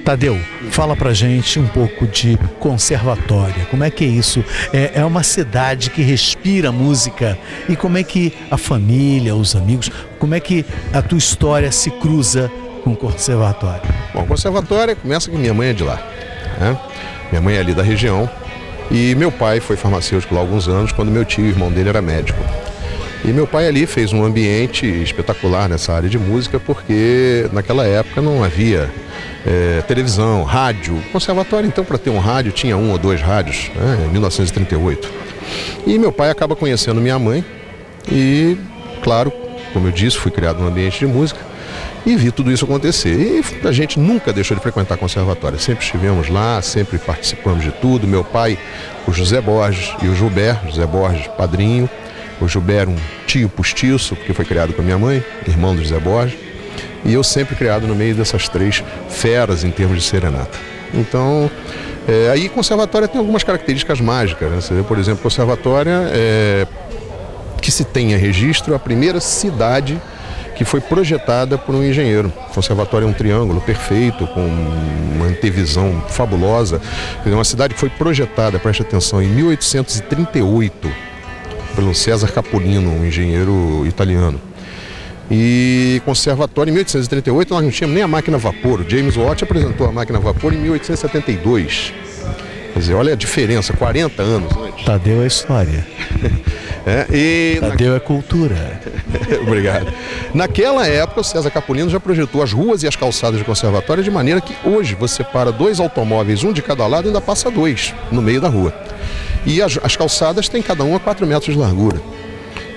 Tadeu, fala pra gente um pouco de conservatória. Como é que é isso? É uma cidade que respira música. E como é que a família, os amigos, como é que a tua história se cruza com o conservatório? Bom, o conservatório começa que minha mãe é de lá, né? Minha mãe é ali da região. E meu pai foi farmacêutico lá há alguns anos, quando meu tio, irmão dele, era médico. E meu pai ali fez um ambiente espetacular nessa área de música, porque naquela época não havia televisão, rádio. O conservatório, então, para ter um rádio, tinha 1 ou 2 rádios, né, em 1938. E meu pai acaba conhecendo minha mãe e, claro, como eu disse, fui criado num ambiente de música e vi tudo isso acontecer. E a gente nunca deixou de frequentar conservatório. Sempre estivemos lá, sempre participamos de tudo. Meu pai, o José Borges e o Gilberto, José Borges, padrinho. O Gilberto, um tio postiço, porque foi criado com a minha mãe, irmão do José Borges. E eu sempre criado no meio dessas 3 feras em termos de serenata. Então, aí conservatória tem algumas características mágicas, né? Você vê, por exemplo, conservatória que se tenha registro, a primeira cidade que foi projetada por um engenheiro. O conservatório é um triângulo perfeito, com uma antevisão fabulosa. É uma cidade que foi projetada, preste atenção, em 1838, pelo César Capolino, um engenheiro italiano. E conservatório, em 1838, nós não tínhamos nem a máquina a vapor. O James Watt apresentou a máquina a vapor em 1872. Quer dizer, olha a diferença, 40 anos antes. Tadeu é história. Tadeu é cultura. Obrigado. Naquela época, o César Capolino já projetou as ruas e as calçadas de conservatório de maneira que hoje você para 2 automóveis, um de cada lado, e ainda passa 2 no meio da rua. E as calçadas têm cada uma 4 metros de largura.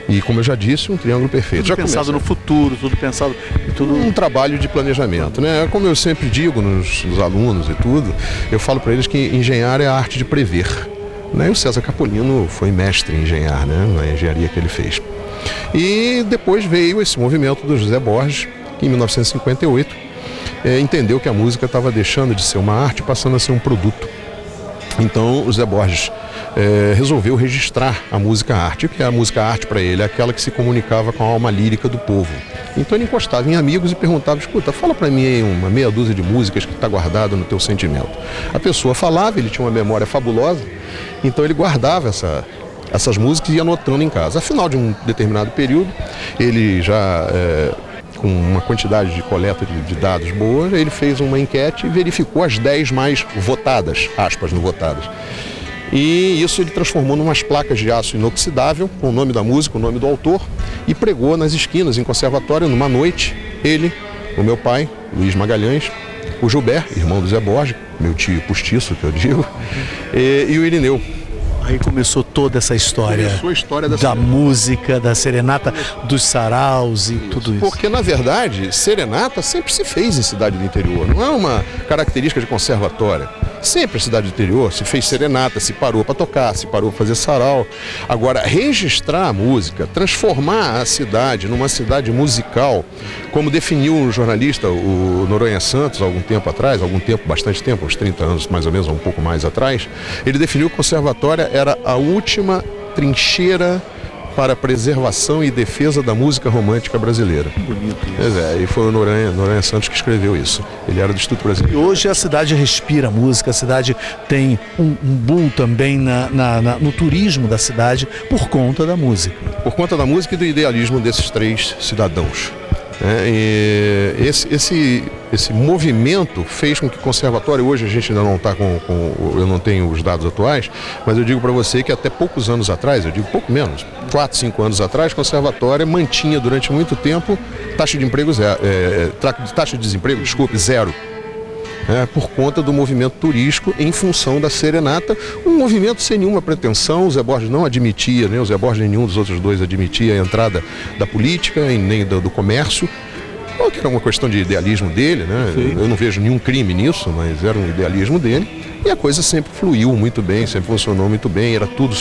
E, como eu já disse, um triângulo perfeito. Tudo pensado no futuro, tudo pensado em tudo. Um trabalho de planejamento, né? Como eu sempre digo nos alunos e tudo, eu falo para eles que engenhar é a arte de prever. Né? E o César Capolino foi mestre em engenhar, né? Na engenharia que ele fez. E depois veio esse movimento do José Borges, que em 1958 entendeu que a música estava deixando de ser uma arte, passando a ser um produto. Então, o José Borges resolveu registrar a música arte, que a música arte para ele é aquela que se comunicava com a alma lírica do povo. Então ele encostava em amigos e perguntava: escuta, fala para mim aí uma meia dúzia de músicas que está guardada no teu sentimento. A pessoa falava, ele tinha uma memória fabulosa, então ele guardava essas músicas e ia anotando em casa. Afinal de um determinado período, ele já com uma quantidade de coleta de dados boa, ele fez uma enquete e verificou as 10 mais votadas, aspas no votadas. E isso ele transformou em umas placas de aço inoxidável, com o nome da música, o nome do autor, e pregou nas esquinas, em conservatório, numa noite, ele, o meu pai, Luiz Magalhães, o Gilberto, irmão do Zé Borges, meu tio postiço, que eu digo, e o Irineu. Aí começou toda essa história, da serenata. Música, da serenata, dos saraus e tudo isso. Porque, na verdade, serenata sempre se fez em cidade do interior, não é uma característica de conservatória. Sempre a cidade do interior se fez serenata, se parou para tocar, se parou para fazer sarau. Agora, registrar a música, transformar a cidade numa cidade musical, como definiu o jornalista, o Noronha Santos, bastante tempo, uns 30 anos mais ou menos, um pouco mais atrás, ele definiu que o conservatório era a última trincheira para a preservação e defesa da música romântica brasileira. Bonito isso. E foi o Noronha Santos que escreveu isso. Ele era do Instituto Brasileiro. E hoje a cidade respira música, a cidade tem um boom também no turismo da cidade por conta da música. Por conta da música e do idealismo desses 3 cidadãos. E esse movimento fez com que o conservatório, hoje a gente ainda não está eu não tenho os dados atuais, mas eu digo para você que até poucos anos atrás, eu digo pouco menos, 4, 5 anos atrás, o conservatório mantinha durante muito tempo taxa de desemprego, zero. Por conta do movimento turístico em função da serenata, um movimento sem nenhuma pretensão. O Zé Borges não admitia, nem o Zé Borges nem nenhum dos outros 2 admitia a entrada da política, nem do comércio, que era uma questão de idealismo dele, né? Eu não vejo nenhum crime nisso, mas era um idealismo dele, e a coisa sempre fluiu muito bem, sempre funcionou muito bem, era tudo,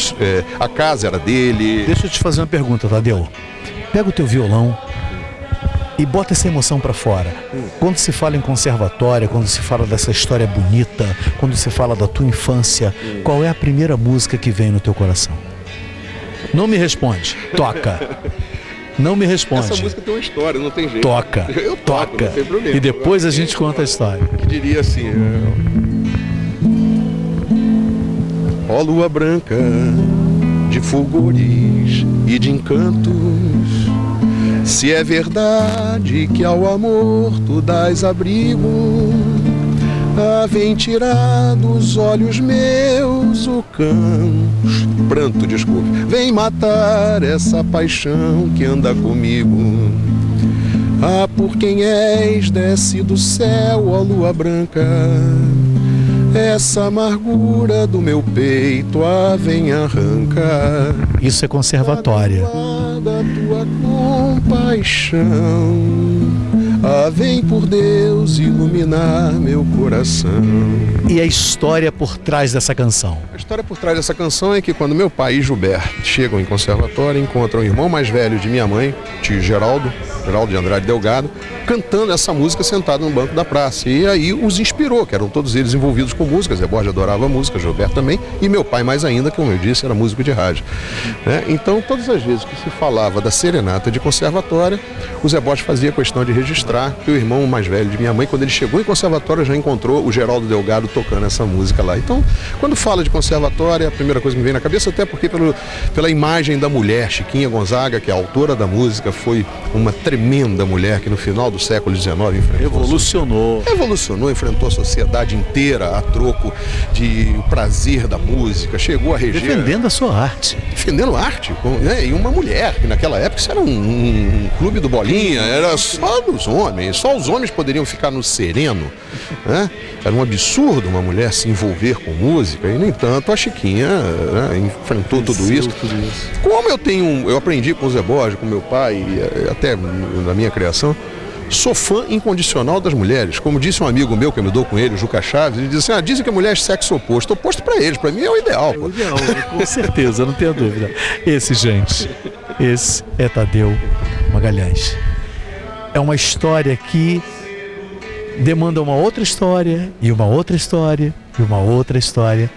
a casa era dele. Deixa eu te fazer uma pergunta, Tadeu. Pega o teu violão e bota essa emoção para fora. Quando se fala em conservatória, quando se fala dessa história bonita, quando se fala da tua infância, qual é a primeira música que vem no teu coração? Não me responde. Toca. Não me responde. Essa música tem uma história, não tem jeito. Toca. Eu toco, toca. não tem problema. E depois a gente conta a história. Que diria assim: ó lua branca de fulgores e de encantos, se é verdade que ao amor tu dás abrigo, vem tirar dos olhos meus o pranto, desculpe, vem matar essa paixão que anda comigo. Por quem és, desce do céu, ó lua branca, essa amargura do meu peito, vem arrancar. Isso é conservatória. Da tua compaixão, vem por Deus iluminar meu coração. E a história por trás dessa canção? A história por trás dessa canção é que quando meu pai e Gilberto chegam em conservatório, encontram o irmão mais velho de minha mãe, tio Geraldo de Andrade Delgado, cantando essa música sentado no banco da praça. E aí os inspirou, que eram todos eles envolvidos com música. Zé Borges adorava música, Gilberto também, e meu pai mais ainda, que como eu disse, era músico de rádio. Então, todas as vezes que se falava da serenata de conservatória, o Zé Borges fazia questão de registrar que o irmão mais velho de minha mãe, quando ele chegou em conservatório, já encontrou o Geraldo Delgado tocando essa música lá. Então, quando fala de conservatória, a primeira coisa que me vem na cabeça, até porque pela imagem da mulher, Chiquinha Gonzaga, que é a autora da música, foi uma tremenda mulher que no final do século XIX revolucionou, enfrentou a sociedade inteira a troco de o prazer da música, chegou a reger... Defendendo a sua arte. Defendendo arte, e uma mulher, que naquela época isso era um clube do Bolinha, era só dos homens, só os homens poderiam ficar no sereno, né? Era um absurdo uma mulher se envolver com música, e no entanto a Chiquinha enfrentou tudo isso. Como eu aprendi com o Zé Borges, com meu pai, até na minha criação, sou fã incondicional das mulheres. Como disse um amigo meu que eu me dou com ele, o Juca Chaves, ele disse assim, dizem que a mulher é sexo oposto. Oposto para eles, para mim é o ideal. É o ideal, com certeza, não tenho dúvida. Esse é Tadeu Magalhães. É uma história que demanda uma outra história, e uma outra história, e uma outra história.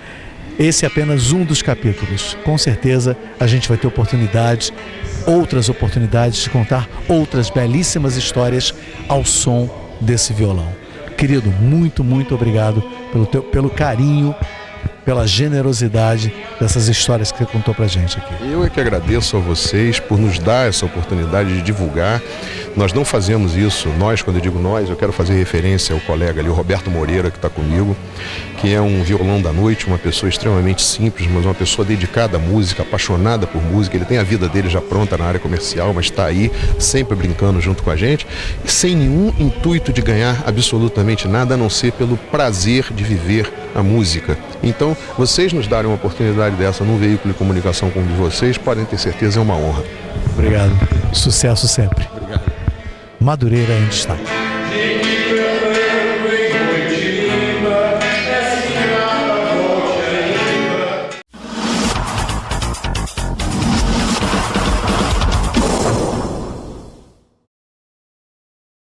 Esse é apenas um dos capítulos. Com certeza a gente vai ter outras oportunidades de contar outras belíssimas histórias ao som desse violão. Querido, muito, muito obrigado pelo carinho, pela generosidade dessas histórias que você contou pra gente aqui. Eu é que agradeço a vocês por nos dar essa oportunidade de divulgar. Nós não fazemos isso, quando eu digo nós, eu quero fazer referência ao colega ali, o Roberto Moreira, que está comigo, que é um violão da noite, uma pessoa extremamente simples, mas uma pessoa dedicada à música, apaixonada por música. Ele tem a vida dele já pronta na área comercial, mas está aí sempre brincando junto com a gente, sem nenhum intuito de ganhar absolutamente nada, a não ser pelo prazer de viver a música. Então, vocês nos darem uma oportunidade dessa num veículo de comunicação como o de vocês, podem ter certeza, é uma honra. Obrigado. Sucesso sempre. Obrigado. Madureira em Destaque.